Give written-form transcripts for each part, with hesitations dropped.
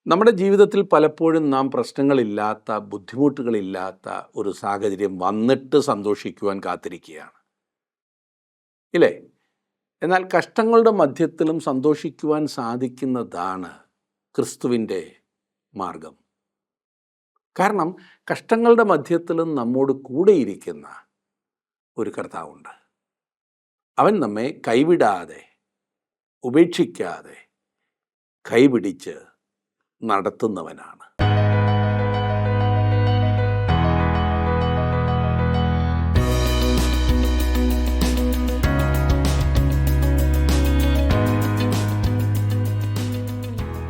നമ്മുടെ ജീവിതത്തിൽ പലപ്പോഴും നാം പ്രശ്നങ്ങളില്ലാത്ത, ബുദ്ധിമുട്ടുകളില്ലാത്ത ഒരു സാഹചര്യം വന്നിട്ട് സന്തോഷിക്കുവാൻ കാത്തിരിക്കുകയാണ്, ഇല്ലേ? എന്നാൽ കഷ്ടങ്ങളുടെ മധ്യത്തിലും സന്തോഷിക്കുവാൻ സാധിക്കുന്നതാണ് ക്രിസ്തുവിൻ്റെ മാർഗം. കാരണം കഷ്ടങ്ങളുടെ മധ്യത്തിലും നമ്മോട് കൂടെയിരിക്കുന്ന ഒരു കർത്താവുണ്ട്. അവൻ നമ്മെ കൈവിടാതെ, ഉപേക്ഷിക്കാതെ കൈപിടിച്ച് നടത്തുന്നവനാണ്.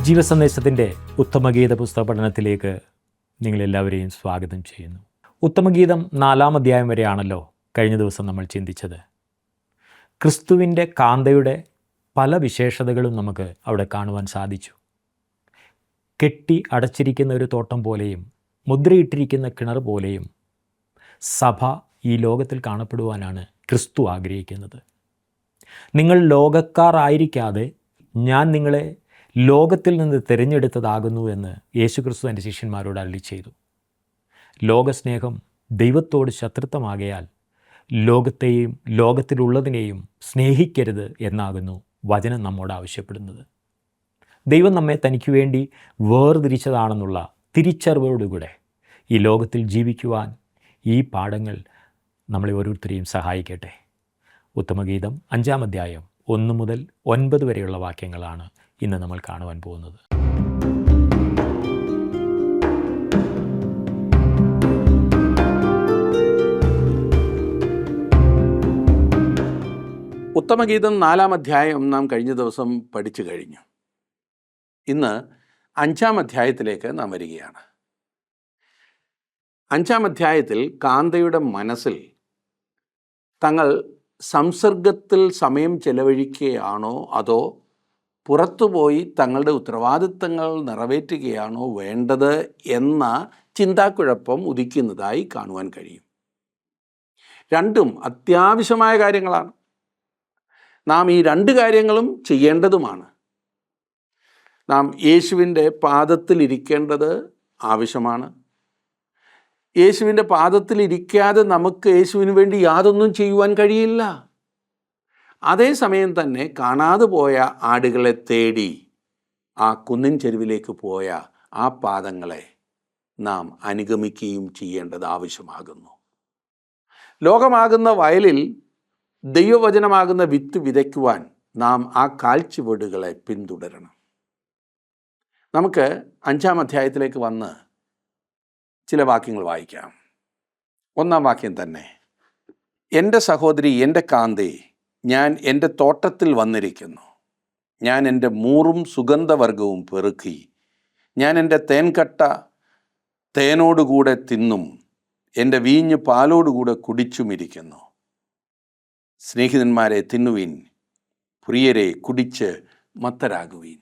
ജീവസന്ദേശത്തിൻ്റെ ഉത്തമഗീത പുസ്തക പഠനത്തിലേക്ക് നിങ്ങളെല്ലാവരെയും സ്വാഗതം ചെയ്യുന്നു. ഉത്തമഗീതം 4-ാം അധ്യായം വരെയാണല്ലോ കഴിഞ്ഞ ദിവസം നമ്മൾ ചിന്തിച്ചത്. ക്രിസ്തുവിൻ്റെ കാന്തയുടെ പല വിശേഷതകളും നമുക്ക് അവിടെ കാണുവാൻ സാധിച്ചു. കെട്ടി അടച്ചിരിക്കുന്ന ഒരു തോട്ടം പോലെയും മുദ്രയിട്ടിരിക്കുന്ന കിണർ പോലെയും സഭ ഈ ലോകത്തിൽ കാണപ്പെടുവാനാണ് ക്രിസ്തു ആഗ്രഹിക്കുന്നത്. നിങ്ങൾ ലോകക്കാർ ആയിരിക്കാതെ ഞാൻ നിങ്ങളെ ലോകത്തിൽ നിന്ന് തിരഞ്ഞെടുത്തതാകുന്നു എന്ന് യേശുക്രിസ്തു തൻ്റെ ശിഷ്യന്മാരോട് അരുളി ചെയ്തു. ലോകസ്നേഹം ദൈവത്തോട് ശത്രുത്വമാകയാൽ ലോകത്തെയും ലോകത്തിലുള്ളതിനെയും സ്നേഹിക്കരുത് എന്നാകുന്നു വചനം നമ്മോട് ആവശ്യപ്പെടുന്നത്. ദൈവം നമ്മെ തനിക്ക് വേണ്ടി വേർതിരിച്ചതാണെന്നുള്ള തിരിച്ചറിവോടുകൂടെ ഈ ലോകത്തിൽ ജീവിക്കുവാൻ ഈ പാഠങ്ങൾ നമ്മളെ ഓരോരുത്തരെയും സഹായിക്കട്ടെ. ഉത്തമഗീതം 5-ാം അധ്യായം 1 മുതൽ 9 വരെയുള്ള വാക്യങ്ങളാണ് ഇന്ന് നമ്മൾ കാണുവാൻ പോകുന്നത്. ഉത്തമഗീതം 4-ാം അധ്യായം നാം കഴിഞ്ഞ ദിവസം പഠിച്ചു കഴിഞ്ഞു. ഇന്ന് 5-ാം അധ്യായത്തിലേക്ക് നാം വരികയാണ്. 5-ാം അധ്യായത്തിൽ കാന്തയുടെ മനസ്സിൽ തങ്ങൾ സംസർഗത്തിൽ സമയം ചെലവഴിക്കുകയാണോ അതോ പുറത്തുപോയി തങ്ങളുടെ ഉത്തരവാദിത്തങ്ങൾ നിറവേറ്റുകയാണോ വേണ്ടത് എന്ന ചിന്താക്കുഴപ്പം ഉദിക്കുന്നതായി കാണുവാൻ കഴിയും. രണ്ടും അത്യാവശ്യമായ കാര്യങ്ങളാണ്. നാം ഈ 2 കാര്യങ്ങളും ചെയ്യേണ്ടതുമാണ്. നാം യേശുവിൻ്റെ പാദത്തിലിരിക്കേണ്ടത് ആവശ്യമാണ്. യേശുവിൻ്റെ പാദത്തിലിരിക്കാതെ നമുക്ക് യേശുവിന് വേണ്ടി യാതൊന്നും ചെയ്യുവാൻ കഴിയില്ല. അതേസമയം തന്നെ കാണാതെ പോയ ആടുകളെ തേടി ആ കുന്നിൻ ചെരുവിലേക്ക് പോയ ആ പാദങ്ങളെ നാം അനുഗമിക്കുകയും ചെയ്യേണ്ടത് ആവശ്യമാകുന്നു. ലോകമാകുന്ന വയലിൽ ദൈവവചനമാകുന്ന വിത്ത് വിതയ്ക്കുവാൻ നാം ആ കാൽച്ചുവടുകളെ പിന്തുടരണം. നമുക്ക് 5-ാം അധ്യായത്തിലേക്ക് വന്ന് ചില വാക്യങ്ങൾ വായിക്കാം. 1-ാം വാക്യം തന്നെ, എൻ്റെ സഹോദരി, എൻ്റെ കാന്തേ, ഞാൻ എൻ്റെ തോട്ടത്തിൽ വന്നിരിക്കുന്നു. ഞാൻ എൻ്റെ മൂറും സുഗന്ധവർഗവും പെറുക്കി, ഞാൻ എൻ്റെ തേൻകട്ട തേനോടുകൂടെ തിന്നും, എൻ്റെ വീഞ്ഞ് പാലോടുകൂടെ കുടിച്ചുമിരിക്കുന്നു. സ്നേഹിതന്മാരെ തിന്നുവീൻ, പ്രിയരെ കുടിച്ച് മത്തരാകുവീൻ.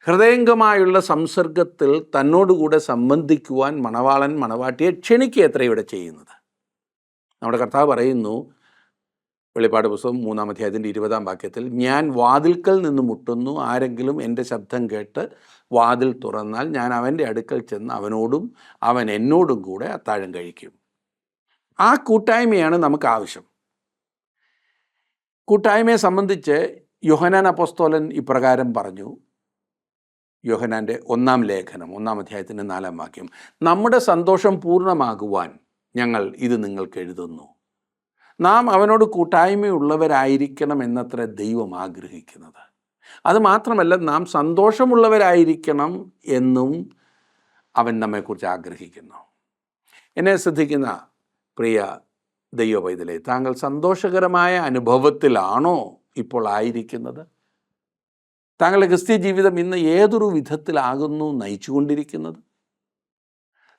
ഹൃദയംഗമായുള്ള സംസർഗത്തിൽ തന്നോടുകൂടെ സംബന്ധിക്കുവാൻ മണവാളൻ മണവാട്ടിയെ ക്ഷണിക്കുക എത്ര ഇവിടെ ചെയ്യുന്നത്. നമ്മുടെ കർത്താവ് പറയുന്നു, വെളിപ്പാട് പുസ്തകം 3-ാം അധ്യായത്തിൻ്റെ 20-ാം വാക്യത്തിൽ, ഞാൻ വാതിൽക്കൽ നിന്ന് മുട്ടുന്നു, ആരെങ്കിലും എൻ്റെ ശബ്ദം കേട്ട് വാതിൽ തുറന്നാൽ ഞാൻ അവൻ്റെ അടുക്കൽ ചെന്ന് അവനോടും അവൻ എന്നോടും കൂടെ അത്താഴം കഴിക്കും. ആ കൂട്ടായ്മയാണ് നമുക്ക് ആവശ്യം. കൂട്ടായ്മയെ സംബന്ധിച്ച് യോഹന്നാൻ അപ്പോസ്തലൻ ഇപ്രകാരം പറഞ്ഞു. യോഹന്നാൻ്റെ 1-ാം ലേഖനം 1-ാം അധ്യായത്തിൻ്റെ 4-ാം വാക്യം, നമ്മുടെ സന്തോഷം പൂർണ്ണമാകുവാൻ ഞങ്ങൾ ഇത് നിങ്ങൾക്ക് എഴുതുന്നു. നാം അവനോട് കൂട്ടായ്മയുള്ളവരായിരിക്കണം എന്നത്ര ദൈവം ആഗ്രഹിക്കുന്നത്. അതുമാത്രമല്ല, നാം സന്തോഷമുള്ളവരായിരിക്കണം എന്നും അവൻ നമ്മെക്കുറിച്ച് ആഗ്രഹിക്കുന്നു. എന്നെ ശ്രദ്ധിക്കുന്ന പ്രിയ ദൈവ പൈതലേ, താങ്കൾ സന്തോഷകരമായ അനുഭവത്തിലാണോ ഇപ്പോൾ ആയിരിക്കുന്നത്? താങ്കളുടെ ക്രിസ്തീയ ജീവിതം ഇന്ന് ഏതൊരു വിധത്തിലാകുന്നു നയിച്ചുകൊണ്ടിരിക്കുന്നത്?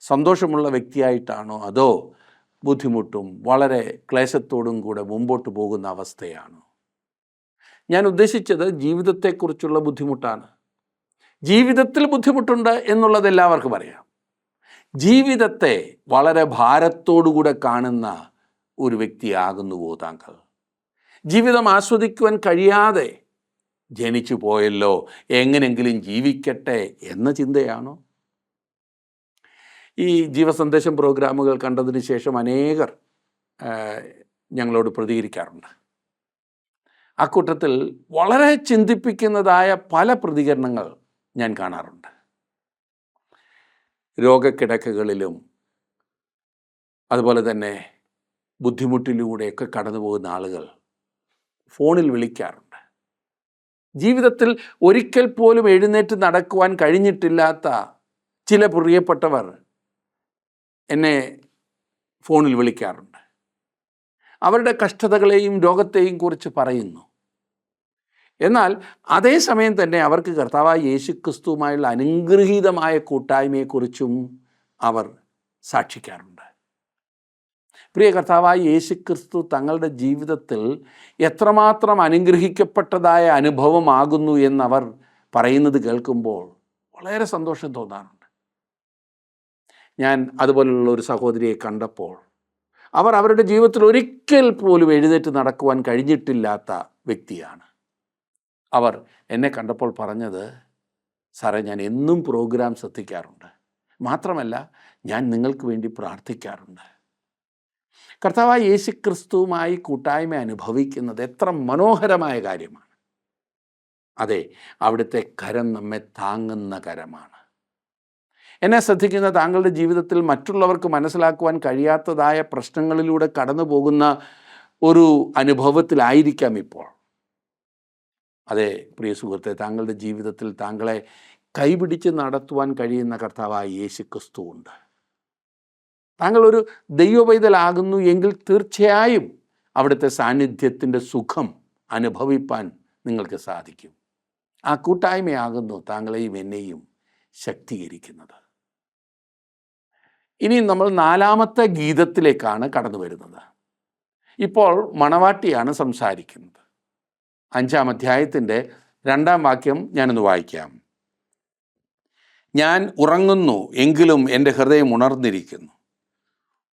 സന്തോഷമുള്ള വ്യക്തിയായിട്ടാണോ അതോ ബുദ്ധിമുട്ടും വളരെ ക്ലേശത്തോടും കൂടെ മുമ്പോട്ട് പോകുന്ന അവസ്ഥയാണോ? ഞാൻ ഉദ്ദേശിച്ചത് ജീവിതത്തെക്കുറിച്ചുള്ള ബുദ്ധിമുട്ടാണ്. ജീവിതത്തിൽ ബുദ്ധിമുട്ടുണ്ട് എന്നുള്ളത് എല്ലാവർക്കും അറിയാം. ജീവിതത്തെ വളരെ ഭാരത്തോടുകൂടെ കാണുന്ന ഒരു വ്യക്തിയാകുന്നുവോ താങ്കൾ? ജീവിതം ആസ്വദിക്കുവാൻ കഴിയാതെ ജനിച്ചു പോയല്ലോ, എങ്ങനെങ്കിലും ജീവിക്കട്ടെ എന്ന ചിന്തയാണോ? ഈ ജീവസന്ദേശം പ്രോഗ്രാമുകൾ കണ്ടതിന് ശേഷം അനേകർ ഞങ്ങളോട് പ്രതികരിക്കാറുണ്ട്. അക്കൂട്ടത്തിൽ വളരെ ചിന്തിപ്പിക്കുന്നതായ പല പ്രതികരണങ്ങൾ ഞാൻ കാണാറുണ്ട്. രോഗക്കിടക്കകളിലും അതുപോലെ തന്നെ ബുദ്ധിമുട്ടിലൂടെയൊക്കെ കടന്നു പോകുന്ന ആളുകൾ ഫോണിൽ വിളിക്കാറുണ്ട്. ജീവിതത്തിൽ ഒരിക്കൽ പോലും എഴുന്നേറ്റ് നടക്കുവാൻ കഴിഞ്ഞിട്ടില്ലാത്ത ചില പ്രിയപ്പെട്ടവർ എന്നെ ഫോണിൽ വിളിക്കാറുണ്ട്. അവരുടെ കഷ്ടതകളെയും രോഗത്തെയും കുറിച്ച് പറയുന്നു. എന്നാൽ അതേസമയം തന്നെ അവർക്ക് കർത്താവായ യേശുക്രിസ്തുവുമായുള്ള അനുഗ്രഹീതമായ കൂട്ടായ്മയെക്കുറിച്ചും അവർ സാക്ഷിക്കാറുണ്ട്. പ്രിയ കർത്താവായ യേശുക്രിസ്തു തങ്ങളുടെ ജീവിതത്തിൽ എത്രമാത്രം അനുഗ്രഹിക്കപ്പെട്ടതായ അനുഭവമാകുന്നു എന്നവർ പറയുന്നത് കേൾക്കുമ്പോൾ വളരെ സന്തോഷം തോന്നാറുണ്ട്. ഞാൻ അതുപോലുള്ള ഒരു സഹോദരിയെ കണ്ടപ്പോൾ അവർ അവരുടെ ജീവിതത്തിൽ ഒരിക്കൽ പോലും എഴുന്നേറ്റ് നടക്കുവാൻ കഴിഞ്ഞിട്ടില്ലാത്ത വ്യക്തിയാണ്. അവർ എന്നെ കണ്ടപ്പോൾ പറഞ്ഞത്, സാറേ, ഞാൻ എന്നും പ്രോഗ്രാം ശ്രദ്ധിക്കാറുണ്ട്, മാത്രമല്ല ഞാൻ നിങ്ങൾക്ക് വേണ്ടി പ്രാർത്ഥിക്കാറുണ്ട്. കർത്താവായ യേശുക്രിസ്തുവുമായി കൂട്ടായ്മ അനുഭവിക്കുന്നത് എത്ര മനോഹരമായ കാര്യമാണ്. അതെ, അവിടുത്തെ കരം നമ്മെ താങ്ങുന്ന കരമാണ്. എന്നെ ശ്രദ്ധിക്കുന്ന താങ്കളുടെ ജീവിതത്തിൽ മറ്റുള്ളവർക്ക് മനസ്സിലാക്കുവാൻ കഴിയാത്തതായ പ്രശ്നങ്ങളിലൂടെ കടന്നു പോകുന്ന ഒരു അനുഭവത്തിലായിരിക്കാം ഇപ്പോൾ. അതെ പ്രിയ സുഹൃത്തെ, താങ്കളുടെ ജീവിതത്തിൽ താങ്കളെ കൈപിടിച്ച് നടത്തുവാൻ കഴിയുന്ന കർത്താവായ യേശുക്രിസ്തു ഉണ്ട്. താങ്കൾ ഒരു ദൈവപൈതലാകുന്നു എങ്കിൽ തീർച്ചയായും അവിടുത്തെ സാന്നിധ്യത്തിൻ്റെ സുഖം അനുഭവിപ്പാൻ നിങ്ങൾക്ക് സാധിക്കും. ആ കൂട്ടായ്മയാകുന്നു താങ്കളെയും എന്നെയും ശക്തീകരിക്കുന്നത്. ഇനി നമ്മൾ 4-ാമത്തെ ഗീതത്തിലേക്കാണ് കടന്നു വരുന്നത്. ഇപ്പോൾ മണവാട്ടിയാണ് സംസാരിക്കുന്നത്. 5-ാം അധ്യായത്തിൻ്റെ 2-ാം വാക്യം ഞാനൊന്ന് വായിക്കാം. ഞാൻ ഉറങ്ങുന്നു, എങ്കിലും എൻ്റെ ഹൃദയം ഉണർന്നിരിക്കുന്നു.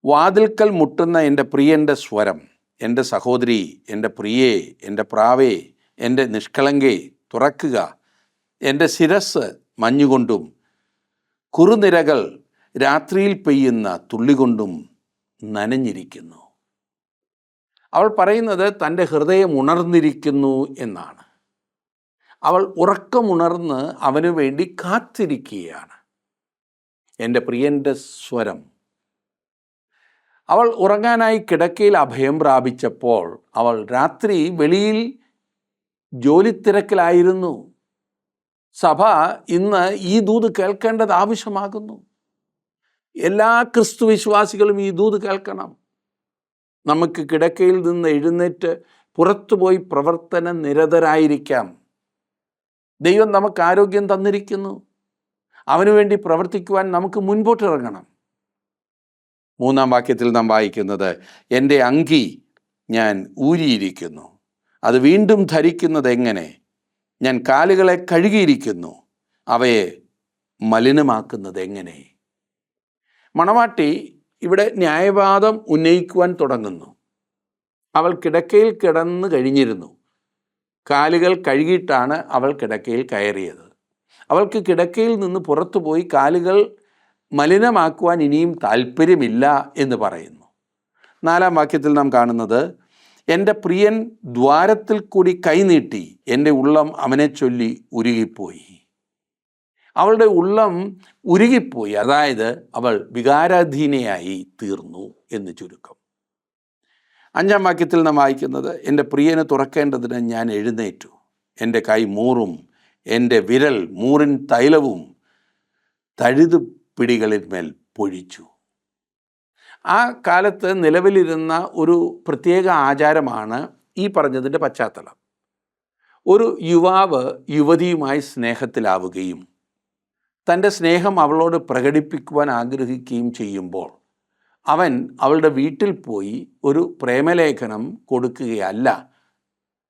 വാതിൽക്കൽ മുട്ടുന്ന എൻ്റെ പ്രിയൻ്റെ സ്വരം, എൻ്റെ സഹോദരി, എൻ്റെ പ്രിയേ, എൻ്റെ പ്രാവേ, എൻ്റെ നിഷ്കളങ്കേ, തുറക്കുക. എൻ്റെ ശിരസ് മഞ്ഞുകൊണ്ടും കുറുനിരകൾ രാത്രിയിൽ പെയ്യുന്ന തുള്ളികൊണ്ടും നനഞ്ഞിരിക്കുന്നു. അവൾ പറയുന്നത് തൻ്റെ ഹൃദയം ഉണർന്നിരിക്കുന്നു എന്നാണ്. അവൾ ഉറക്കമുണർന്ന് അവന് വേണ്ടി കാത്തിരിക്കുകയാണ്. എൻ്റെ പ്രിയൻ്റെ സ്വരം. അവൾ ഉറങ്ങാനായി കിടക്കയിൽ അഭയം പ്രാപിച്ചപ്പോൾ അവൾ രാത്രി വെളിയിൽ ജോലിത്തിരക്കിലായിരുന്നു. സഭ ഇന്ന് ഈ ദൂത് കേൾക്കേണ്ടത് ആവശ്യമാകുന്നു. എല്ലാ ക്രിസ്തു വിശ്വാസികളും ഈ ദൂത് കേൾക്കണം. നമുക്ക് കിടക്കയിൽ നിന്ന് എഴുന്നേറ്റ് പുറത്തുപോയി പ്രവർത്തന നിരതരായിരിക്കാം. ദൈവം നമുക്ക് ആരോഗ്യം തന്നിരിക്കുന്നു. അവനു വേണ്ടി പ്രവർത്തിക്കുവാൻ നമുക്ക് മുൻപോട്ടിറങ്ങണം. 3-ാം വാക്യത്തിൽ നാം വായിക്കുന്നത്, എൻ്റെ അങ്കി ഞാൻ ഊരിയിരിക്കുന്നു, അത് വീണ്ടും ധരിക്കുന്നത് എങ്ങനെ? ഞാൻ കാലുകളെ കഴുകിയിരിക്കുന്നു, അവയെ മലിനമാക്കുന്നത് എങ്ങനെ? മണവാട്ടി ഇവിടെ ന്യായവാദം ഉന്നയിക്കുവാൻ തുടങ്ങുന്നു. അവൾ കിടക്കയിൽ കിടന്നു കഴിഞ്ഞിരുന്നു. കാലുകൾ കഴുകിയിട്ടാണ് അവൾ കിടക്കയിൽ കയറിയത്. അവൾക്ക് കിടക്കയിൽ നിന്ന് പുറത്തുപോയി കാലുകൾ മലിനമാക്കുവാൻ ഇനിയും താല്പര്യമില്ല എന്ന് പറയുന്നു. 4-ാം വാക്യത്തിൽ നാം കാണുന്നത്, എൻ്റെ പ്രിയൻ ദ്വാരത്തിൽ കൂടി കൈനീട്ടി, എൻ്റെ ഉള്ളം അവനെ ചൊല്ലി ഉരുകിപ്പോയി. അവളുടെ ഉള്ളം ഉരുകിപ്പോയി, അതായത് അവൾ വികാരാധീനയായി തീർന്നു എന്ന് ചുരുക്കം. 5-ാം വാക്യത്തിൽ നാം വായിക്കുന്നത്, എൻ്റെ പ്രിയന് തുറക്കേണ്ടതിന് ഞാൻ എഴുന്നേറ്റു, എൻ്റെ കൈ മൂറും, എൻ്റെ വിരൽ മൂറിൻ തൈലവും തഴുതു പിടികളിന്മേൽ പൊഴിച്ചു. ആ കാലത്ത് നിലവിലിരുന്ന ഒരു പ്രത്യേക ആചാരമാണ് ഈ പറഞ്ഞതിൻ്റെ പശ്ചാത്തലം. ഒരു യുവാവ് യുവതിയുമായി സ്നേഹത്തിലാവുകയും തൻ്റെ സ്നേഹം അവളോട് പ്രകടിപ്പിക്കുവാൻ ആഗ്രഹിക്കുകയും ചെയ്യുമ്പോൾ അവൻ അവളുടെ വീട്ടിൽ പോയി ഒരു പ്രേമലേഖനം കൊടുക്കുകയല്ല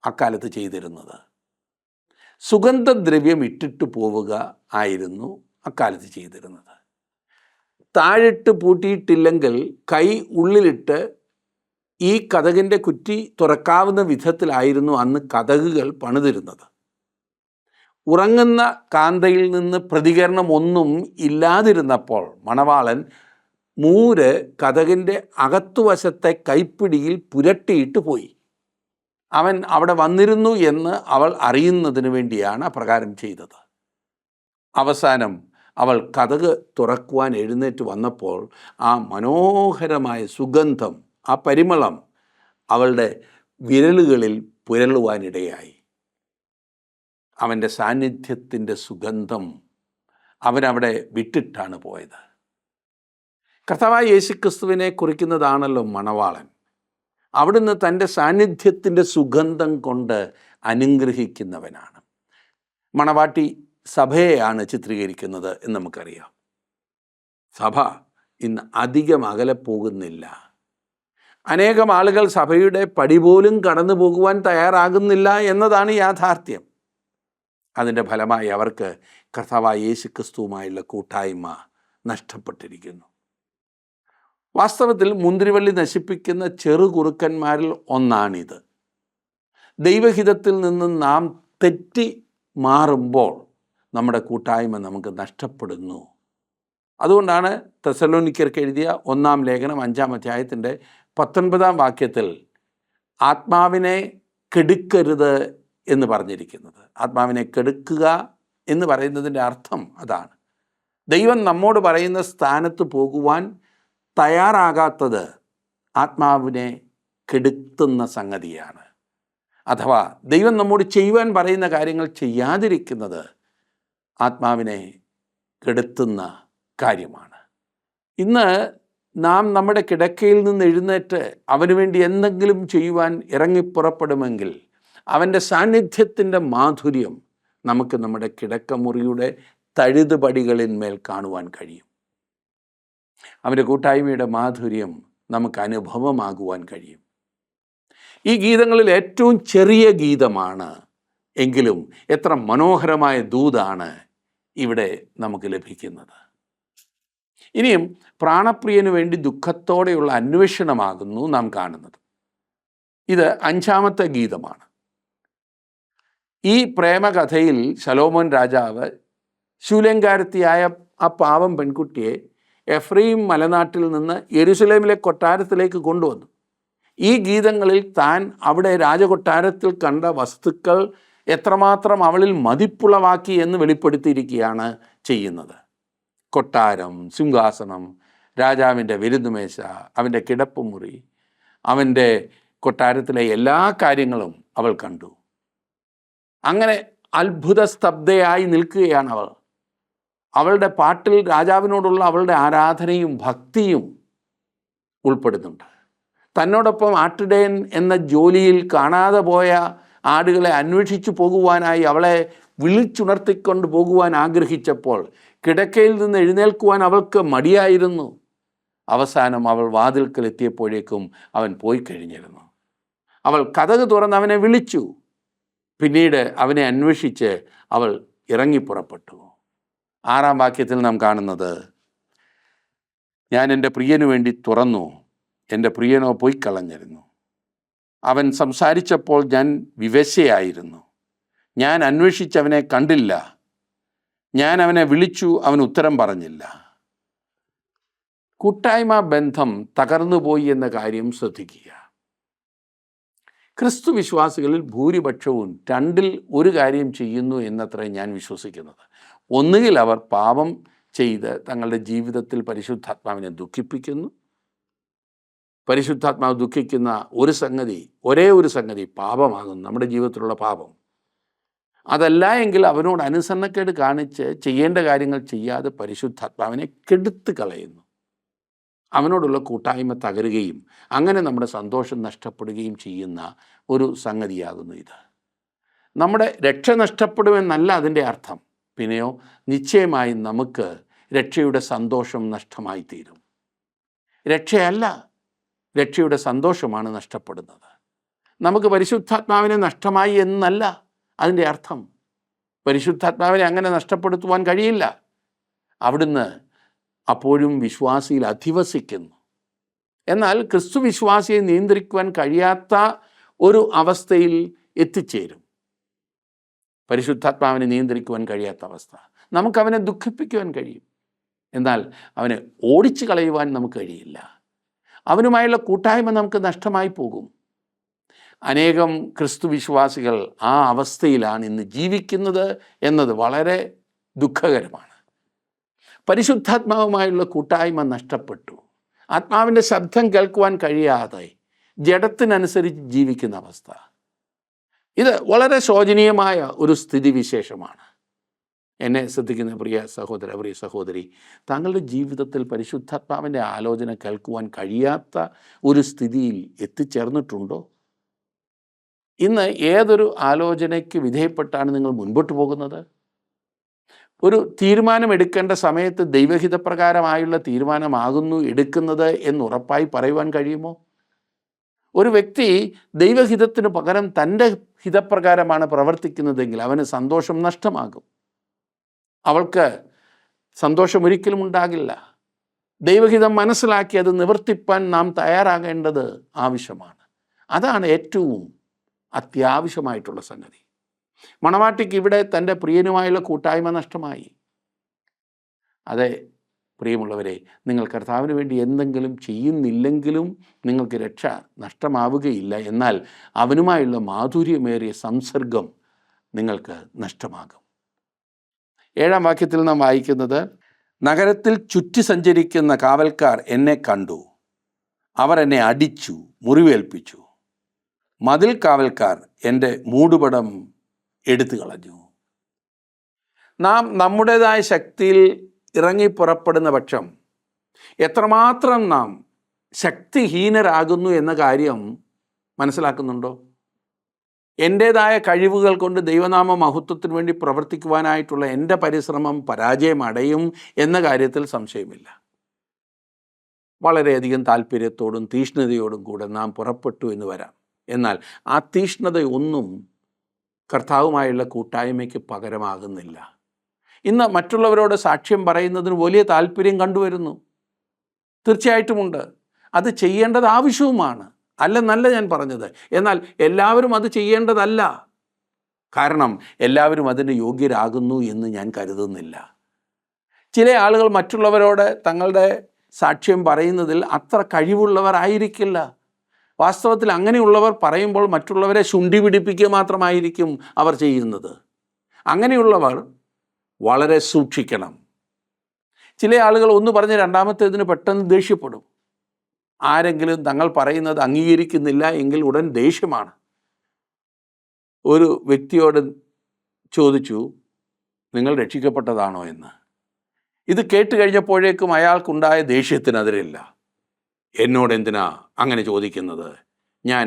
അക്കാലത്ത് ചെയ്തിരുന്നത്. സുഗന്ധദ്രവ്യം ഇട്ടിട്ട് പോവുക ആയിരുന്നു അക്കാലത്ത് ചെയ്തിരുന്നത്. താഴിട്ട് പൂട്ടിയിട്ടില്ലെങ്കിൽ കൈ ഉള്ളിലിട്ട് ഈ കതകിൻ്റെ കുറ്റി തുറക്കാവുന്ന വിധത്തിലായിരുന്നു അന്ന് കതകുകൾ പണിതിരുന്നത്. ഉറങ്ങുന്ന കാന്തയിൽ നിന്ന് പ്രതികരണം ഒന്നും ഇല്ലാതിരുന്നപ്പോൾ മണവാളൻ മൂര് കതകിൻ്റെ അകത്തുവശത്തെ കൈപ്പിടിയിൽ പുരട്ടിയിട്ട് പോയി. അവൻ അവിടെ വന്നിരുന്നു എന്ന് അവൾ അറിയുന്നതിന് വേണ്ടിയാണ് അപ്രകാരം ചെയ്തത്. അവസാനം അവൾ കതക് തുറക്കുവാൻ എഴുന്നേറ്റ് വന്നപ്പോൾ ആ മനോഹരമായ സുഗന്ധം, ആ പരിമളം അവളുടെ വിരലുകളിൽ പുരളുവാനിടയായി. അവൻ്റെ സാന്നിധ്യത്തിൻ്റെ സുഗന്ധം അവനവിടെ വിട്ടിട്ടാണ് പോയത്. കർത്താവായ യേശുക്രിസ്തുവിനെ കുറിക്കുന്നതാണല്ലോ മണവാളൻ. അവിടുന്ന് തൻ്റെ സാന്നിധ്യത്തിൻ്റെ സുഗന്ധം കൊണ്ട് അനുഗ്രഹിക്കുന്നവനാണ്. മണവാട്ടി സഭയെയാണ് ചിത്രീകരിക്കുന്നത് എന്ന് നമുക്കറിയാം. സഭ ഇന്ന് അധികം അകലെ പോകുന്നില്ല. അനേകം ആളുകൾ സഭയുടെ പടി പോലും കടന്നു പോകുവാൻ തയ്യാറാകുന്നില്ല എന്നതാണ് യാഥാർത്ഥ്യം. അതിൻ്റെ ഫലമായി അവർക്ക് കർത്താവായ യേശുക്രിസ്തുവുമായുള്ള കൂട്ടായ്മ നഷ്ടപ്പെട്ടിരിക്കുന്നു. വാസ്തവത്തിൽ മുന്തിരിവള്ളി നശിപ്പിക്കുന്ന ചെറുകുറുക്കന്മാരിൽ ഒന്നാണിത്. ദൈവഹിതത്തിൽ നിന്ന് നാം തെറ്റി മാറുമ്പോൾ നമ്മുടെ കൂട്ടായ്മ നമുക്ക് നഷ്ടപ്പെടുന്നു. അതുകൊണ്ടാണ് തെസ്സലോനിക്കർക്ക് എഴുതിയ 1-ാം ലേഖനം 5-ാം അധ്യായത്തിൻ്റെ 19-ാം വാക്യത്തിൽ ആത്മാവിനെ കെടുക്കരുത് എന്ന് പറഞ്ഞിരിക്കുന്നത്. ആത്മാവിനെ കെടുക്കുക എന്ന് പറയുന്നതിൻ്റെ അർത്ഥം അതാണ്. ദൈവം നമ്മോട് പറയുന്ന സ്ഥാനത്ത് പോകുവാൻ തയ്യാറാകാത്തത് ആത്മാവിനെ കെടുത്തുന്ന സംഗതിയാണ്. അഥവാ ദൈവം നമ്മോട് ചെയ്യുവാൻ പറയുന്ന കാര്യങ്ങൾ ചെയ്യാതിരിക്കുന്നത് ആത്മാവിനെ കെടുത്തുന്ന കാര്യമാണ്. ഇന്ന് നാം നമ്മുടെ കിടക്കയിൽ നിന്ന് എഴുന്നേറ്റ് അവന് വേണ്ടി എന്തെങ്കിലും ചെയ്യുവാൻ ഇറങ്ങിപ്പുറപ്പെടുമെങ്കിൽ അവൻ്റെ സാന്നിധ്യത്തിൻ്റെ മാധുര്യം നമുക്ക് നമ്മുടെ കിടക്കമുറിയുടെ തഴുതുപടികളിന്മേൽ കാണുവാൻ കഴിയും. അവൻ്റെ കൂട്ടായ്മയുടെ മാധുര്യം നമുക്ക് അനുഭവമാകുവാൻ കഴിയും. ഈ ഗീതങ്ങളിൽ ഏറ്റവും ചെറിയ ഗീതമാണ് എങ്കിലും എത്ര മനോഹരമായ ദൂതാണ് ഇവിടെ നമുക്ക് ലഭിക്കുന്നത്. ഇനിയും പ്രാണപ്രിയന് വേണ്ടി ദുഃഖത്തോടെയുള്ള അന്വേഷണമാകുന്നു നാം കാണുന്നത്. ഇത് 5-ാമത്തെ ഗീതമാണ്. ഈ പ്രേമകഥയിൽ ശലോമോൻ രാജാവ് ശൂലേങ്കാരത്തിയായ ആ പാവം പെൺകുട്ടിയെ എഫ്രൈം മലനാട്ടിൽ നിന്ന് യെരുശലേമിലെ കൊട്ടാരത്തിലേക്ക് കൊണ്ടുവന്നു. ഈ ഗീതങ്ങളിൽ താൻ അവിടെ രാജകൊട്ടാരത്തിൽ കണ്ട വസ്തുക്കൾ എത്രമാത്രം അവളിൽ മതിപ്പുളവാക്കി എന്ന് വെളിപ്പെടുത്തിയിരിക്കുകയാണ് ചെയ്യുന്നത്. കൊട്ടാരം, സിംഹാസനം, രാജാവിൻ്റെ വിരുന്നുമേശ, അവൻ്റെ കിടപ്പുമുറി, അവൻ്റെ കൊട്ടാരത്തിലെ എല്ലാ കാര്യങ്ങളും അവൾ കണ്ടു. അങ്ങനെ അത്ഭുത സ്തബ്ധയായി നിൽക്കുകയാണ് അവൾ. അവളുടെ പാട്ടിൽ രാജാവിനോടുള്ള അവളുടെ ആരാധനയും ഭക്തിയും ഉൾപ്പെടുന്നുണ്ട്. തന്നോടൊപ്പം ആട്ടിടയൻ എന്ന ജോലിയിൽ കാണാതെ പോയ ആടുകളെ അന്വേഷിച്ചു പോകുവാനായി അവളെ വിളിച്ചുണർത്തിക്കൊണ്ട് പോകുവാൻ ആഗ്രഹിച്ചപ്പോൾ കിടക്കയിൽ നിന്ന് എഴുന്നേൽക്കുവാൻ അവൾക്ക് മടിയായിരുന്നു. അവസാനം അവൾ വാതിൽക്കൽ എത്തിയപ്പോഴേക്കും അവൻ പോയി കഴിഞ്ഞിരുന്നു. അവൾ കതക് തുറന്ന് അവനെ വിളിച്ചു. പിന്നീട് അവനെ അന്വേഷിച്ച് അവൾ ഇറങ്ങിപ്പുറപ്പെട്ടു. 6-ാം വാക്യത്തിൽ നാം കാണുന്നത്, ഞാൻ എൻ്റെ പ്രിയനു വേണ്ടി തുറന്നു, എൻ്റെ പ്രിയനോ പോയി കളഞ്ഞിരുന്നു. അവൻ സംസാരിച്ചപ്പോൾ ഞാൻ വിവശയായിരുന്നു. ഞാൻ അന്വേഷിച്ചവനെ കണ്ടില്ല. ഞാൻ അവനെ വിളിച്ചു, അവൻ ഉത്തരം പറഞ്ഞില്ല. കൂട്ടായ്മ ബന്ധം തകർന്നുപോയി എന്ന കാര്യം ശ്രദ്ധിക്കുക. ക്രിസ്തു വിശ്വാസികളിൽ ഭൂരിപക്ഷവും 2-ൽ 1 കാര്യം ചെയ്യുന്നു എന്നത്രേ ഞാൻ വിശ്വസിക്കുന്നത്. ഒന്നുകിൽ അവർ പാപം ചെയ്ത് തങ്ങളുടെ ജീവിതത്തിൽ പരിശുദ്ധാത്മാവിനെ ദുഃഖിപ്പിക്കുന്നു. പരിശുദ്ധാത്മാവ് ദുഃഖിക്കുന്ന ഒരേ ഒരു സംഗതി പാപമാകുന്നു, നമ്മുടെ ജീവിതത്തിലുള്ള പാപം. അതല്ല എങ്കിൽ അവനോട് അനുസരണക്കേട് കാണിച്ച് ചെയ്യേണ്ട കാര്യങ്ങൾ ചെയ്യാതെ പരിശുദ്ധാത്മാവിനെ കെടുത്ത് കളയുന്നു. അവനോടുള്ള കൂട്ടായ്മ തകരുകയും അങ്ങനെ നമ്മുടെ സന്തോഷം നഷ്ടപ്പെടുകയും ചെയ്യുന്ന ഒരു സംഗതിയാകുന്നു ഇത്. നമ്മുടെ രക്ഷ നഷ്ടപ്പെടുമെന്നല്ല അതിൻ്റെ അർത്ഥം. പിന്നെയോ നിശ്ചയമായും നമുക്ക് രക്ഷയുടെ സന്തോഷം നഷ്ടമായി തീരും. രക്ഷയല്ല, രക്ഷയുടെ സന്തോഷമാണ് നഷ്ടപ്പെടുന്നത്. നമുക്ക് പരിശുദ്ധാത്മാവിനെ നഷ്ടമായി എന്നല്ല അതിൻ്റെ അർത്ഥം. പരിശുദ്ധാത്മാവിനെ അങ്ങനെ നഷ്ടപ്പെടുത്തുവാൻ കഴിയില്ല. അവിടുന്ന് അപ്പോഴും വിശ്വാസിയിൽ അധിവസിക്കുന്നു. എന്നാൽ ക്രിസ്തു വിശ്വാസിയെ നിയന്ത്രിക്കുവാൻ കഴിയാത്ത ഒരു അവസ്ഥയിൽ എത്തിച്ചേരും. പരിശുദ്ധാത്മാവിനെ നിയന്ത്രിക്കുവാൻ കഴിയാത്ത അവസ്ഥ. നമുക്കവനെ ദുഃഖിപ്പിക്കുവാൻ കഴിയും, എന്നാൽ അവനെ ഓടിച്ചു കളയുവാൻ നമുക്ക് കഴിയില്ല. അവനുമായുള്ള കൂട്ടായ്മ നമുക്ക് നഷ്ടമായി പോകും. അനേകം ക്രിസ്തു വിശ്വാസികൾ ആ അവസ്ഥയിലാണ് ഇന്ന് ജീവിക്കുന്നത് എന്നത് വളരെ ദുഃഖകരമാണ്. പരിശുദ്ധാത്മാവുമായുള്ള കൂട്ടായ്മ നഷ്ടപ്പെട്ടു. ആത്മാവിൻ്റെ ശബ്ദം കേൾക്കുവാൻ കഴിയാതെ ജഡത്തിനനുസരിച്ച് ജീവിക്കുന്ന അവസ്ഥ. ഇത് വളരെ ശോചനീയമായ ഒരു സ്ഥിതിവിശേഷമാണ്. എന്നെ ശ്രദ്ധിക്കുന്ന പ്രിയ സഹോദര, പ്രിയ സഹോദരി, താങ്കളുടെ ജീവിതത്തിൽ പരിശുദ്ധാത്മാവിൻ്റെ ആലോചന കേൾക്കുവാൻ കഴിയാത്ത ഒരു സ്ഥിതിയിൽ എത്തിച്ചേർന്നിട്ടുണ്ടോ? ഇന്ന് ഏതൊരു ആലോചനയ്ക്ക് വിധേയപ്പെട്ടാണ് നിങ്ങൾ മുൻപോട്ട് പോകുന്നത്? ഒരു തീരുമാനമെടുക്കേണ്ട സമയത്ത് ദൈവഹിതപ്രകാരമായുള്ള തീരുമാനമാകുന്നു എടുക്കുന്നത് എന്ന് ഉറപ്പായി പറയുവാൻ കഴിയുമോ? ഒരു വ്യക്തി ദൈവഹിതത്തിന് പകരം തൻ്റെ ഹിതപ്രകാരമാണ് പ്രവർത്തിക്കുന്നതെങ്കിൽ അവന് സന്തോഷം നഷ്ടമാകും. അവൾക്ക് സന്തോഷം ഒരിക്കലും ഉണ്ടാകില്ല. ദൈവഹിതം മനസ്സിലാക്കി അത് നിവർത്തിപ്പാൻ നാം തയ്യാറാകേണ്ടത് ആവശ്യമാണ്. അതാണ് ഏറ്റവും അത്യാവശ്യമായിട്ടുള്ള സംഗതി. മണവാട്ടിക്ക് ഇവിടെ തൻ്റെ പ്രിയനുമായുള്ള കൂട്ടായ്മ നഷ്ടമായി. അതെ പ്രിയമുള്ളവരെ, നിങ്ങൾ കർത്താവിന് വേണ്ടി എന്തെങ്കിലും ചെയ്യുന്നില്ലെങ്കിലും നിങ്ങൾക്ക് രക്ഷ നഷ്ടമാവുകയില്ല. എന്നാൽ അവനുമായുള്ള മാധുര്യമേറിയ സംസർഗം നിങ്ങൾക്ക് നഷ്ടമാകും. 7-ാം വാക്യത്തിൽ നാം വായിക്കുന്നത്, നഗരത്തിൽ ചുറ്റി സഞ്ചരിക്കുന്ന കാവൽക്കാർ എന്നെ കണ്ടു, അവർ എന്നെ അടിച്ചു, മുറിവേൽപ്പിച്ചു. മതിൽ കാവൽക്കാർ എൻ്റെ മൂടുപടം എടുത്തു കളഞ്ഞു. നാം നമ്മുടേതായ ശക്തിയിൽ ഇറങ്ങി പുറപ്പെടുന്ന പക്ഷം എത്രമാത്രം നാം ശക്തിഹീനരാകുന്നു എന്ന കാര്യം മനസ്സിലാക്കുന്നുണ്ടോ? എൻ്റേതായ കഴിവുകൾ കൊണ്ട് ദൈവനാമ മഹത്വത്തിന് വേണ്ടി പ്രവർത്തിക്കുവാനായിട്ടുള്ള എൻ്റെ പരിശ്രമം പരാജയമടയും എന്ന കാര്യത്തിൽ സംശയമില്ല. വളരെയധികം താല്പര്യത്തോടും തീഷ്ണതയോടും കൂടെ നാം പുറപ്പെട്ടു എന്ന് വരാം. എന്നാൽ ആ തീഷ്ണതയൊന്നും കർത്താവുമായുള്ള കൂട്ടായ്മയ്ക്ക് പകരമാകുന്നില്ല. ഇന്ന് മറ്റുള്ളവരോട് സാക്ഷ്യം പറയുന്നതിന് വലിയ താല്പര്യം കണ്ടുവരുന്നു. തീർച്ചയായിട്ടുമുണ്ട്, അത് ചെയ്യേണ്ടത് ആവശ്യവുമാണ്, അല്ലെന്നല്ല ഞാൻ പറഞ്ഞത്. എന്നാൽ എല്ലാവരും അത് ചെയ്യേണ്ടതല്ല. കാരണം എല്ലാവരും അതിന് യോഗ്യരാകുന്നു എന്ന് ഞാൻ കരുതുന്നില്ല. ചില ആളുകൾ മറ്റുള്ളവരോട് തങ്ങളുടെ സാക്ഷ്യം പറയുന്നതിൽ അത്ര കഴിവുള്ളവർ ആയിരിക്കില്ല. വാസ്തവത്തിൽ അങ്ങനെയുള്ളവർ പറയുമ്പോൾ മറ്റുള്ളവരെ ശുണ്ഠി പിടിപ്പിക്കുക മാത്രമായിരിക്കും അവർ ചെയ്യുന്നത്. അങ്ങനെയുള്ളവർ വളരെ സൂക്ഷിക്കണം. ചില ആളുകൾ ഒന്ന് പറഞ്ഞ് രണ്ടാമത്തേതിന് പെട്ടെന്ന് ദേഷ്യപ്പെടും. ആരെങ്കിലും തങ്ങൾ പറയുന്നത് അംഗീകരിക്കുന്നില്ല എങ്കിൽ ഉടൻ ദേഷ്യമാണ്. ഒരു വ്യക്തിയോട് ചോദിച്ചു, നിങ്ങൾ രക്ഷിക്കപ്പെട്ടതാണോ എന്ന്. ഇത് കേട്ട് കഴിഞ്ഞപ്പോഴേക്കും അയാൾക്കുണ്ടായ ദേഷ്യത്തിനെതിരില്ല. എന്നോട് എന്തിനാ അങ്ങനെ ചോദിക്കുന്നത്? ഞാൻ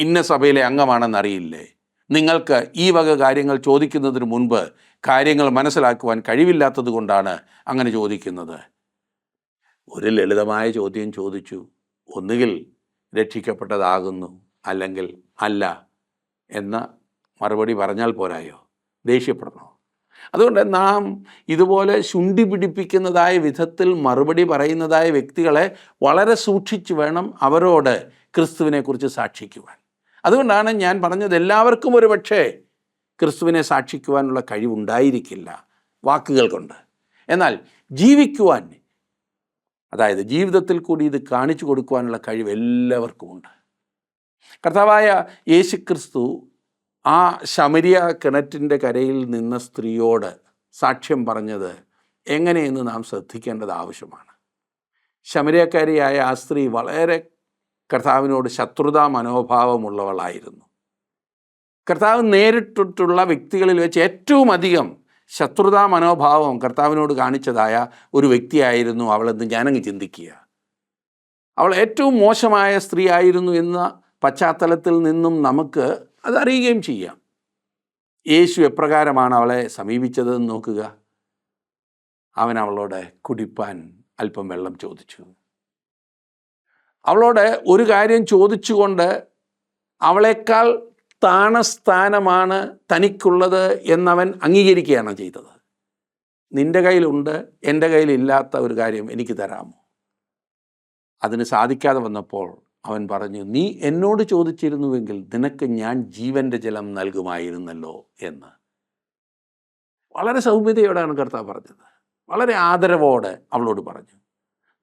ഇന്ന സഭയിലെ അംഗമാണെന്നറിയില്ലേ? നിങ്ങൾക്ക് ഈ വക കാര്യങ്ങൾ ചോദിക്കുന്നതിന് മുൻപ് കാര്യങ്ങൾ മനസ്സിലാക്കുവാൻ കഴിവില്ലാത്തത് കൊണ്ടാണ് അങ്ങനെ ചോദിക്കുന്നത്. ഒരു ലളിതമായ ചോദ്യം ചോദിച്ചു. ഒന്നുകിൽ രക്ഷിക്കപ്പെട്ടതാകുന്നു, അല്ലെങ്കിൽ അല്ല എന്ന മറുപടി പറഞ്ഞാൽ പോരായോ? ദേഷ്യപ്പെടണോ? അതുകൊണ്ട് നാം ഇതുപോലെ ശുണ്ഠി പിടിപ്പിക്കുന്നതായ വിധത്തിൽ മറുപടി പറയുന്നതായ വ്യക്തികളെ വളരെ സൂക്ഷിച്ചു വേണം അവരോട് ക്രിസ്തുവിനെക്കുറിച്ച് സാക്ഷിക്കുവാൻ. അതുകൊണ്ടാണ് ഞാൻ പറഞ്ഞത്, എല്ലാവർക്കും ഒരു പക്ഷേ ക്രിസ്തുവിനെ സാക്ഷിക്കുവാനുള്ള കഴിവുണ്ടായിരിക്കില്ല വാക്കുകൾ കൊണ്ട്. എന്നാൽ ജീവിക്കുവാൻ, അതായത് ജീവിതത്തിൽ കൂടി ഇത് കാണിച്ചു കൊടുക്കുവാനുള്ള കഴിവ് എല്ലാവർക്കുമുണ്ട്. കർത്താവായ യേശുക്രിസ്തു ആ ശമരിയ കിണറ്റിൻ്റെ കരയിൽ നിന്ന സ്ത്രീയോട് സാക്ഷ്യം പറഞ്ഞത് എങ്ങനെയെന്ന് നാം ശ്രദ്ധിക്കേണ്ടത് ആവശ്യമാണ്. ശമരിയക്കാരിയായ ആ സ്ത്രീ വളരെ കർത്താവിനോട് ശത്രുതാ മനോഭാവമുള്ളവളായിരുന്നു. കർത്താവ് നേരിട്ടിട്ടുള്ള വ്യക്തികളിൽ വെച്ച് ഏറ്റവും അധികം ശത്രുതാ മനോഭാവം കർത്താവിനോട് കാണിച്ചതായ ഒരു വ്യക്തിയായിരുന്നു അവളെന്ന് ഞാനങ്ങ് ചിന്തിക്കുക. അവൾ ഏറ്റവും മോശമായ സ്ത്രീ ആയിരുന്നു എന്ന പശ്ചാത്തലത്തിൽ നിന്നും നമുക്ക് അതറിയുകയും ചെയ്യാം. യേശു എപ്രകാരമാണ് അവളെ സമീപിച്ചതെന്ന് നോക്കുക. അവൻ അവളോട് കുടിപ്പാൻ അല്പം വെള്ളം ചോദിച്ചു. അവളോട് ഒരു കാര്യം ചോദിച്ചുകൊണ്ട് അവളേക്കാൾ താണസ്ഥാനമാണ് തനിക്കുള്ളത് എന്നവൻ അംഗീകരിക്കുകയാണ് ചെയ്തത്. നിൻ്റെ കയ്യിലുണ്ട്, എൻ്റെ കയ്യിലില്ലാത്ത ഒരു കാര്യം എനിക്ക് തരാമോ? അതിന് സാധിക്കാതെ വന്നപ്പോൾ അവൻ പറഞ്ഞു, നീ എന്നോട് ചോദിച്ചിരുന്നുവെങ്കിൽ നിനക്ക് ഞാൻ ജീവൻ്റെ ജലം നൽകുമായിരുന്നല്ലോ എന്ന്. വളരെ സൗമ്യതയോടാണ് കർത്താവ് പറഞ്ഞത്. വളരെ ആദരവോടെ അവളോട് പറഞ്ഞു.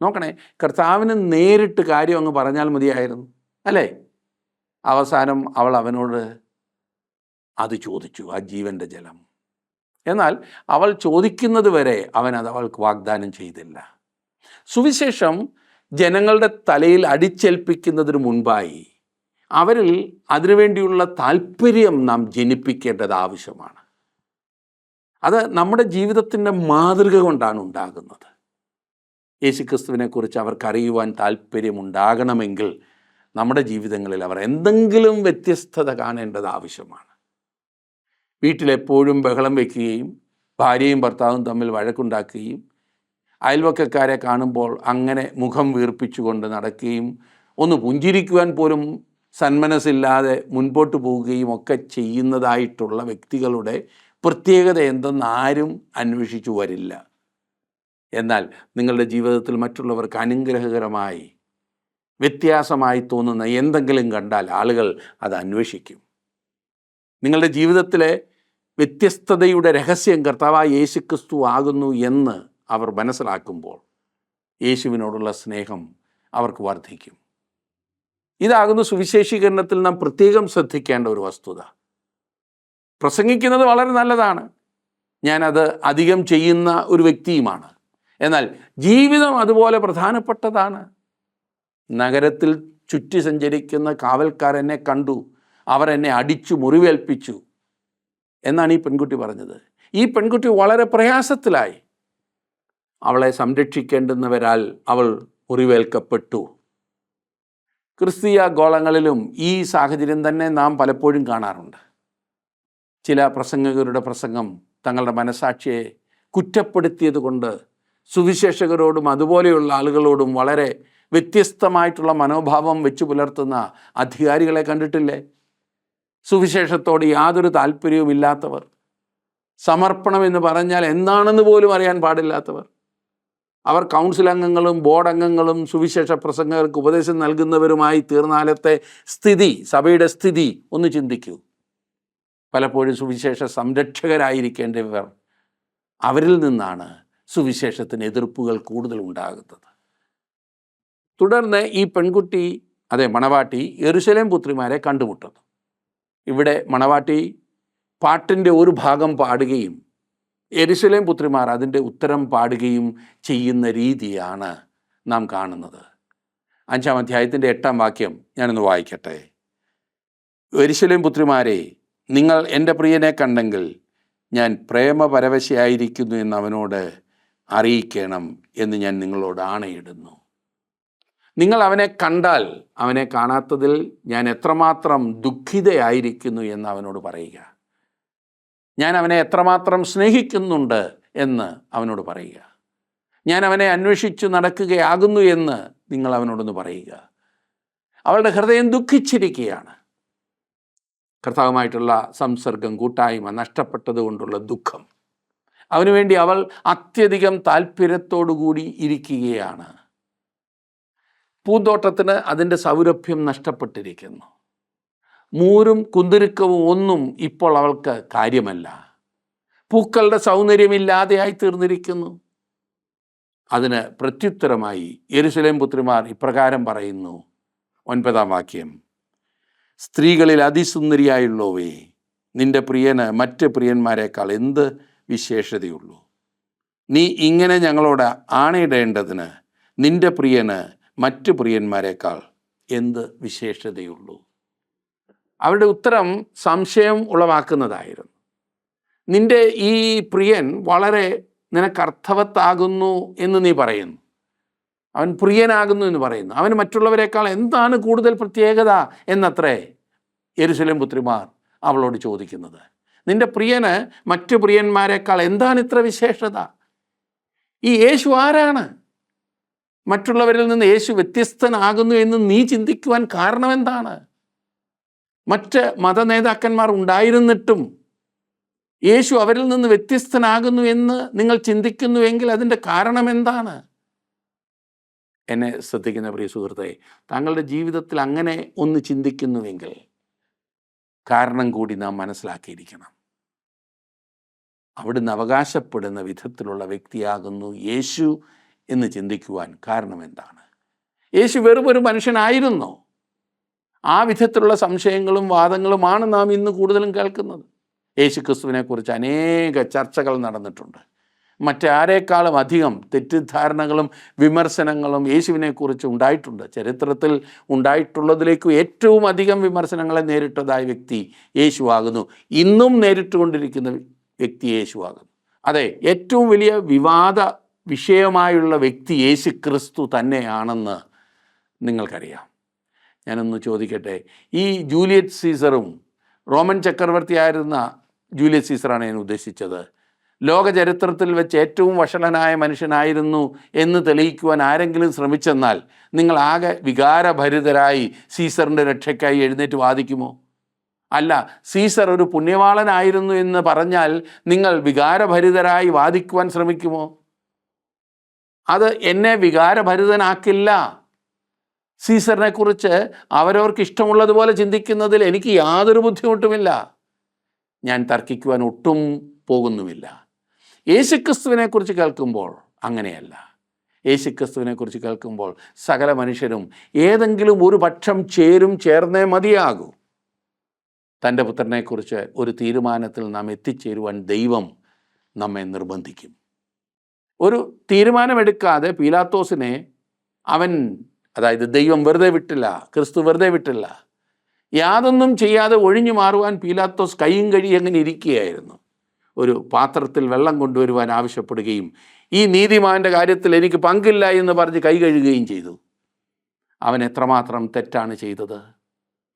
നോക്കണേ, കർത്താവിന് നേരിട്ട് കാര്യം അങ്ങ് പറഞ്ഞാൽ മതിയായിരുന്നു, അല്ലേ? അവസാനം അവൾ അവനോട് അത് ചോദിച്ചു, ആ ജീവൻ്റെ ജലം. എന്നാൽ അവൾ ചോദിക്കുന്നത് വരെ അവൻ അത് അവൾക്ക് വാഗ്ദാനം ചെയ്തില്ല. സുവിശേഷം ജനങ്ങളുടെ തലയിൽ അടിച്ചേൽപ്പിക്കുന്നതിന് മുൻപായി അവരിൽ അതിനുവേണ്ടിയുള്ള താല്പര്യം നാം ജനിപ്പിക്കേണ്ടത് ആവശ്യമാണ്. അത് നമ്മുടെ ജീവിതത്തിൻ്റെ മാതൃക കൊണ്ടാണ് ഉണ്ടാകുന്നത്. യേശുക്രിസ്തുവിനെക്കുറിച്ച് അവർക്കറിയുവാൻ താല്പര്യമുണ്ടാകണമെങ്കിൽ നമ്മുടെ ജീവിതങ്ങളിൽ അവർ എന്തെങ്കിലും വ്യത്യസ്തത കാണേണ്ടത് ആവശ്യമാണ്. വീട്ടിലെപ്പോഴും ബഹളം വയ്ക്കുകയും ഭാര്യയും ഭർത്താവും തമ്മിൽ വഴക്കുണ്ടാക്കുകയും അയൽവക്കക്കാരെ കാണുമ്പോൾ അങ്ങനെ മുഖം വീർപ്പിച്ചുകൊണ്ട് നടക്കുകയും ഒന്ന് പുഞ്ചിരിക്കുവാൻ പോലും സന്മനസ്സില്ലാതെ മുൻപോട്ട് പോവുകയും ഒക്കെ ചെയ്യുന്നതായിട്ടുള്ള വ്യക്തികളുടെ പ്രത്യേകത എന്തെന്ന് ആരും അന്വേഷിച്ചു വരില്ല. എന്നാൽ നിങ്ങളുടെ ജീവിതത്തിൽ മറ്റുള്ളവർക്ക് അനുഗ്രഹകരമായി വ്യത്യാസമായി തോന്നുന്ന എന്തെങ്കിലും കണ്ടാൽ ആളുകൾ അത് അന്വേഷിക്കും. നിങ്ങളുടെ ജീവിതത്തിലെ വ്യത്യസ്തതയുടെ രഹസ്യം കർത്താവായ യേശുക്രിസ്തു ആകുന്നു എന്ന് അവർ മനസ്സിലാക്കുമ്പോൾ യേശുവിനോടുള്ള സ്നേഹം അവർക്ക് വർദ്ധിക്കും. ഇതാകുന്നു സുവിശേഷീകരണത്തിൽ നാം പ്രത്യേകം ശ്രദ്ധിക്കേണ്ട ഒരു വസ്തുത. പ്രസംഗിക്കുന്നത് വളരെ നല്ലതാണ്, ഞാനത് അധികം ചെയ്യുന്ന ഒരു വ്യക്തിയുമാണ്. എന്നാൽ ജീവിതം അതുപോലെ പ്രധാനപ്പെട്ടതാണ്. നഗരത്തിൽ ചുറ്റി സഞ്ചരിക്കുന്ന കാവൽക്കാരെന്നെ കണ്ടു, അവർ എന്നെ അടിച്ചു മുറിവേൽപ്പിച്ചു എന്നാണ് ഈ പെൺകുട്ടി പറഞ്ഞത്. ഈ പെൺകുട്ടി വളരെ പ്രയാസത്തിലായി. അവളെ സംരക്ഷിക്കേണ്ടുന്നവരാൽ അവൾ മുറിവേൽക്കപ്പെട്ടു. ക്രിസ്തീയ ഗോളങ്ങളിലും ഈ സാഹചര്യം തന്നെ നാം പലപ്പോഴും കാണാറുണ്ട്. ചില പ്രസംഗകരുടെ പ്രസംഗം തങ്ങളുടെ മനസാക്ഷിയെ കുറ്റപ്പെടുത്തിയത് കൊണ്ട് സുവിശേഷകരോടും അതുപോലെയുള്ള ആളുകളോടും വളരെ വ്യത്യസ്തമായിട്ടുള്ള മനോഭാവം വെച്ച് പുലർത്തുന്ന അധികാരികളെ കണ്ടിട്ടില്ലേ? സുവിശേഷത്തോട് യാതൊരു താല്പര്യവുമില്ലാത്തവർ, സമർപ്പണം എന്ന് പറഞ്ഞാൽ എന്താണെന്ന് പോലും അറിയാൻ പാടില്ലാത്തവർ, അവർ കൗൺസിൽ അംഗങ്ങളും ബോർഡ് അംഗങ്ങളും സുവിശേഷ പ്രസംഗകർക്ക് ഉപദേശം നൽകുന്നവരുമായി തീർന്നാലത്തെ സ്ഥിതി, സഭയുടെ സ്ഥിതി ഒന്ന് ചിന്തിക്കൂ. പലപ്പോഴും സുവിശേഷ സംരക്ഷകരായിരിക്കേണ്ടവർ, അവരിൽ നിന്നാണ് സുവിശേഷത്തിന് എതിർപ്പുകൾ കൂടുതൽ ഉണ്ടാകുന്നത്. തുടർന്ന് ഈ പെൺകുട്ടി, മണവാട്ടി യെരുശലേം പുത്രിമാരെ കണ്ടുമുട്ടുന്നു. ഇവിടെ മണവാട്ടി പാട്ടിൻ്റെ ഒരു ഭാഗം പാടുകയും യെരുശലേം പുത്രിമാർ അതിൻ്റെ ഉത്തരം പാടുകയും ചെയ്യുന്ന രീതിയാണ് നാം കാണുന്നത്. 5-ാം അധ്യായത്തിൻ്റെ 8-ാം വാക്യം ഞാനൊന്ന് വായിക്കട്ടെ. യെരുശലേം പുത്രിമാരെ, നിങ്ങൾ എൻ്റെ പ്രിയനെ കണ്ടെങ്കിൽ ഞാൻ പ്രേമപരവശയായിരിക്കുന്നു എന്ന് അവനോട് അറിയിക്കണം എന്ന് ഞാൻ നിങ്ങളോട് ആണയിടുന്നു. നിങ്ങൾ അവനെ കണ്ടാൽ അവനെ കാണാത്തതിൽ ഞാൻ എത്രമാത്രം ദുഃഖിതയായിരിക്കുന്നു എന്ന് അവനോട് പറയുക. ഞാൻ അവനെ എത്രമാത്രം സ്നേഹിക്കുന്നുണ്ട് എന്ന് അവനോട് പറയുക. ഞാൻ അവനെ അന്വേഷിച്ചു നടക്കുകയാകുന്നു എന്ന് നിങ്ങൾ അവനോടൊന്ന് പറയുക. അവളുടെ ഹൃദയം ദുഃഖിച്ചിരിക്കുകയാണ്. കർത്താവുമായിട്ടുള്ള സംസർഗം, കൂട്ടായ്മ നഷ്ടപ്പെട്ടതുകൊണ്ടുള്ള ദുഃഖം. അവനുവേണ്ടി അവൾ അത്യധികം താല്പര്യത്തോടുകൂടി ഇരിക്കുകയാണ്. പൂന്തോട്ടത്തിന് അതിൻ്റെ സൗരഭ്യം നഷ്ടപ്പെട്ടിരിക്കുന്നു. മൂരും കുന്തിരുക്കവും ഒന്നും ഇപ്പോൾ അവൾക്ക് കാര്യമല്ല. പൂക്കളുടെ സൗന്ദര്യമില്ലാതെയായി തീർന്നിരിക്കുന്നു. അതിന് പ്രത്യുത്തരമായി യെരുശലേം പുത്രിമാർ ഇപ്രകാരം പറയുന്നു. 9-ാം വാക്യം, സ്ത്രീകളിൽ അതിസുന്ദരിയായുള്ളവേ, നിന്റെ പ്രിയന് മറ്റ് പ്രിയന്മാരെക്കാൾ എന്ത് വിശേഷതയുള്ളൂ? നീ ഇങ്ങനെ ഞങ്ങളോട് ആണയിടേണ്ടതിന് നിന്റെ പ്രിയന് മറ്റ് പ്രിയന്മാരെക്കാൾ എന്ത് വിശേഷതയുള്ളൂ? അവരുടെ ഉത്തരം സംശയം ഉളവാക്കുന്നതായിരുന്നു. നിന്റെ ഈ പ്രിയൻ വളരെ നിനക്കർത്ഥവത്താകുന്നു എന്ന് നീ പറയുന്നു. അവൻ പ്രിയനാകുന്നു എന്ന് പറയുന്നു. അവന് മറ്റുള്ളവരെക്കാൾ എന്താണ് കൂടുതൽ പ്രത്യേകത എന്നത്രേ യെരുശലേം പുത്രിമാർ അവളോട് ചോദിക്കുന്നത്. നിന്റെ പ്രിയന് മറ്റു പ്രിയന്മാരെക്കാൾ എന്താണ് ഇത്ര വിശേഷത? ഈ യേശു ആരാണ്? മറ്റുള്ളവരിൽ നിന്ന് യേശു വ്യത്യസ്തനാകുന്നു എന്ന് നീ ചിന്തിക്കുവാൻ കാരണം എന്താണ്? മറ്റ് മതനേതാക്കന്മാർ ഉണ്ടായിരുന്നിട്ടും യേശു അവരിൽ നിന്ന് വ്യത്യസ്തനാകുന്നു എന്ന് നിങ്ങൾ ചിന്തിക്കുന്നുവെങ്കിൽ അതിൻ്റെ കാരണം എന്താണ്? എന്നെ ശ്രദ്ധിക്കുന്ന പ്രിയ സുഹൃത്തെ, താങ്കളുടെ ജീവിതത്തിൽ അങ്ങനെ ഒന്ന് ചിന്തിക്കുന്നുവെങ്കിൽ കാരണം കൂടി നാം മനസ്സിലാക്കിയിരിക്കണം. അവിടുന്ന് അവകാശപ്പെടുന്ന വിധത്തിലുള്ള വ്യക്തിയാകുന്നു യേശു എന്ന് ചിന്തിക്കുവാൻ കാരണം എന്താണ്? യേശു വെറും ഒരു മനുഷ്യനായിരുന്നോ? ആ വിധത്തിലുള്ള സംശയങ്ങളും വാദങ്ങളുമാണ് നാം ഇന്ന് കൂടുതലും കേൾക്കുന്നത്. യേശു ക്രിസ്തുവിനെക്കുറിച്ച് അനേക ചർച്ചകൾ നടന്നിട്ടുണ്ട്. മറ്റാരേക്കാളും അധികം തെറ്റിദ്ധാരണകളും വിമർശനങ്ങളും യേശുവിനെക്കുറിച്ച് ഉണ്ടായിട്ടുണ്ട്. ചരിത്രത്തിൽ ഉണ്ടായിട്ടുള്ളതിലേക്കും ഏറ്റവും അധികം വിമർശനങ്ങളെ നേരിട്ടതായ വ്യക്തി യേശുവാകുന്നു. ഇന്നും നേരിട്ടുകൊണ്ടിരിക്കുന്ന വ്യക്തി യേശുവാകുന്നു. അതെ, ഏറ്റവും വലിയ വിവാദ വിഷയമായുള്ള വ്യക്തി യേശു ക്രിസ്തു തന്നെയാണെന്ന് നിങ്ങൾക്കറിയാം. ഞാനൊന്ന് ചോദിക്കട്ടെ, ഈ ജൂലിയസ് സീസറും റോമൻ ചക്രവർത്തിയായിരുന്ന ജൂലിയസ് സീസറാണ് ഞാൻ ഉദ്ദേശിച്ചത്, ലോക ചരിത്രത്തിൽ വെച്ച് ഏറ്റവും വഷളനായ മനുഷ്യനായിരുന്നു എന്ന് തെളിയിക്കുവാൻ ആരെങ്കിലും ശ്രമിച്ചെന്നാൽ നിങ്ങൾ ആകെ വികാരഭരിതരായി സീസറിൻ്റെ രക്ഷയ്ക്കായി എഴുന്നേറ്റ് വാദിക്കുമോ? അല്ല, സീസർ ഒരു പുണ്യവാളനായിരുന്നു എന്ന് പറഞ്ഞാൽ നിങ്ങൾ വികാരഭരിതരായി വാദിക്കുവാൻ ശ്രമിക്കുമോ? അത് എന്നെ വികാരഭരിതനാക്കില്ല. സീസറിനെ കുറിച്ച് അവരവർക്ക് ഇഷ്ടമുള്ളതുപോലെ ചിന്തിക്കുന്നതിൽ എനിക്ക് യാതൊരു ബുദ്ധിമുട്ടുമില്ല. ഞാൻ തർക്കിക്കുവാൻ ഒട്ടും പോകുന്നുമില്ല. യേശുക്രിസ്തുവിനെക്കുറിച്ച് കേൾക്കുമ്പോൾ അങ്ങനെയല്ല. യേശുക്രിസ്തുവിനെക്കുറിച്ച് കേൾക്കുമ്പോൾ സകല മനുഷ്യരും ഏതെങ്കിലും ഒരു പക്ഷം ചേർന്നേ മതിയാകൂ. തൻ്റെ പുത്രനെക്കുറിച്ച് ഒരു തീരുമാനത്തിൽ നാം എത്തിച്ചേരുവാൻ ദൈവം നമ്മെ നിർബന്ധിക്കും. ഒരു തീരുമാനമെടുക്കാതെ പീലാത്തോസിനെ അതായത് ദൈവം വെറുതെ വിട്ടില്ല, ക്രിസ്തു വെറുതെ വിട്ടില്ല. യാതൊന്നും ചെയ്യാതെ ഒഴിഞ്ഞു മാറുവാൻ പീലാത്തോസ് കൈയും കഴിയും അങ്ങനെ ഇരിക്കുകയായിരുന്നു. ഒരു പാത്രത്തിൽ വെള്ളം കൊണ്ടുവരുവാൻ ആവശ്യപ്പെടുകയും ഈ നീതിമാൻ്റെ കാര്യത്തിൽ എനിക്ക് പങ്കില്ല എന്ന് പറഞ്ഞ് കൈ കഴുകുകയും ചെയ്തു. അവൻ എത്രമാത്രം തെറ്റാണ് ചെയ്തത്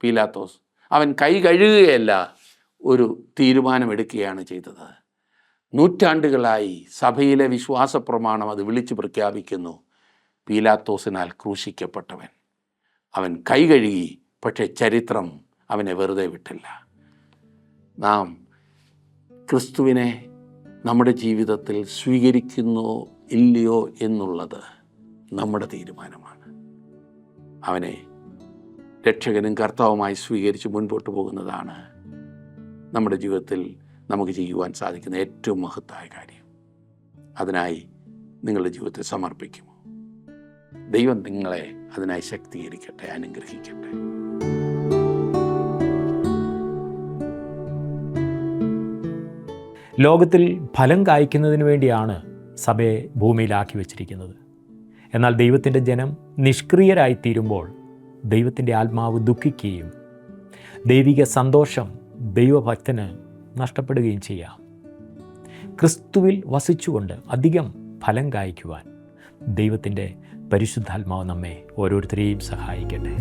പീലാത്തോസ്? അവൻ കൈ കഴുകുകയല്ല, ഒരു തീരുമാനമെടുക്കുകയാണ് ചെയ്തത്. നൂറ്റാണ്ടുകളായി സഭയിലെ വിശ്വാസ പ്രമാണം അത് വിളിച്ചു പ്രഖ്യാപിക്കുന്നു: പീലാത്തോസിനാൽ ക്രൂശിക്കപ്പെട്ടവൻ. അവൻ കൈ കഴുകി, പക്ഷേ ചരിത്രം അവനെ വെറുതെ വിട്ടില്ല. നാം ക്രിസ്തുവിനെ നമ്മുടെ ജീവിതത്തിൽ സ്വീകരിക്കുന്നോ ഇല്ലയോ എന്നുള്ളത് നമ്മുടെ തീരുമാനമാണ്. അവനെ രക്ഷകനും കർത്താവുമായി സ്വീകരിച്ച് മുൻപോട്ട് പോകുന്നതാണ് നമ്മുടെ ജീവിതത്തിൽ നമുക്ക് ചെയ്യുവാൻ സാധിക്കുന്ന ഏറ്റവും മഹത്തായ കാര്യം. അതിനായി നിങ്ങളുടെ ജീവിതത്തെ സമർപ്പിക്കുമോ? ദൈവം നിങ്ങളെ അതിനായി ശക്തീകരിക്കട്ടെ, അനുഗ്രഹിക്കട്ടെ. ലോകത്തിൽ ഫലം കായ്ക്കുന്നതിന് വേണ്ടിയാണ് സഭയെ ഭൂമിയിലാക്കി വച്ചിരിക്കുന്നത്. എന്നാൽ ദൈവത്തിൻ്റെ ജനം നിഷ്ക്രിയരായിത്തീരുമ്പോൾ ദൈവത്തിൻ്റെ ആത്മാവ് ദുഃഖിക്കുകയും ദൈവിക സന്തോഷം ദൈവഭക്തന് നഷ്ടപ്പെടുകയും ചെയ്യാം. ക്രിസ്തുവിൽ വസിച്ചുകൊണ്ട് അധികം ഫലം കായ്ക്കുവാൻ ദൈവത്തിൻ്റെ പരിശുദ്ധാത്മാവ് നമ്മെ ഓരോരുത്തരെയും സഹായിക്കട്ടെ.